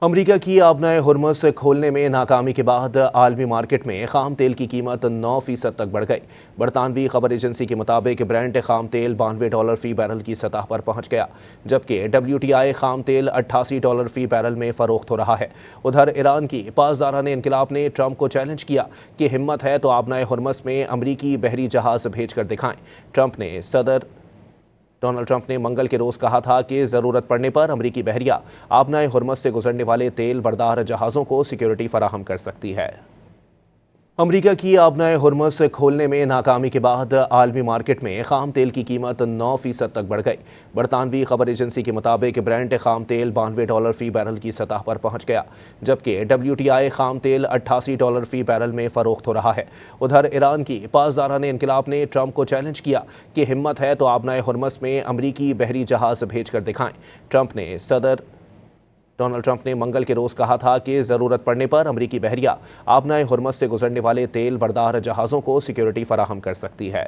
अमरीका की आबनाए हुर्मुज़ खोलने में नाकामी के बाद आलमी मार्केट में खाम तेल की कीमत 9% तक बढ़ गई। बरतानवी खबर एजेंसी के मुताबिक ब्रेंट खाम तेल $92 फी बैरल की सतह पर पहुंच गया, जबकि WTI खाम तेल $88 फी बैरल में फरोख्त हो रहा है। उधर ईरान की पासदारान इनकलाब ने ट्रंप को चैलेंज किया कि हिम्मत है तो आबनाए हुर्मुज़ में अमरीकी बहरी जहाज़ भेज कर दिखाएं। सदर डोनाल्ड ट्रंप ने मंगल के रोज कहा था कि जरूरत पड़ने पर अमरीकी बहरिया आबनाए हुर्मुज़ से गुजरने वाले तेल बरदार जहाज़ों को सिक्योरिटी फराहम कर सकती है। अमरीका की आबनाए हुर्मुज़ खोलने में नाकामी के बाद आलमी मार्केट में खाम तेल की कीमत 9% तक बढ़ गई। बरतानवी खबर एजेंसी के मुताबिक ब्रेंट खाम तेल $92 फी बैरल की सतह पर पहुंच गया, जबकि WTI खाम तेल $88 फी बैरल में फरोख्त हो रहा है। उधर ईरान की पासदारान इनकलाब ने ट्रंप को चैलेंज किया कि हिम्मत है तो आबनाए हुर्मुज़ में अमरीकी बहरी जहाज़ भेज कर दिखाएं। सदर डोनाल्ड ट्रंप ने मंगल के रोज कहा था कि जरूरत पड़ने पर अमरीकी बहरिया आबनाए हुर्मुज़ से गुजरने वाले तेल बरदार जहाज़ों को सिक्योरिटी फराहम कर सकती है।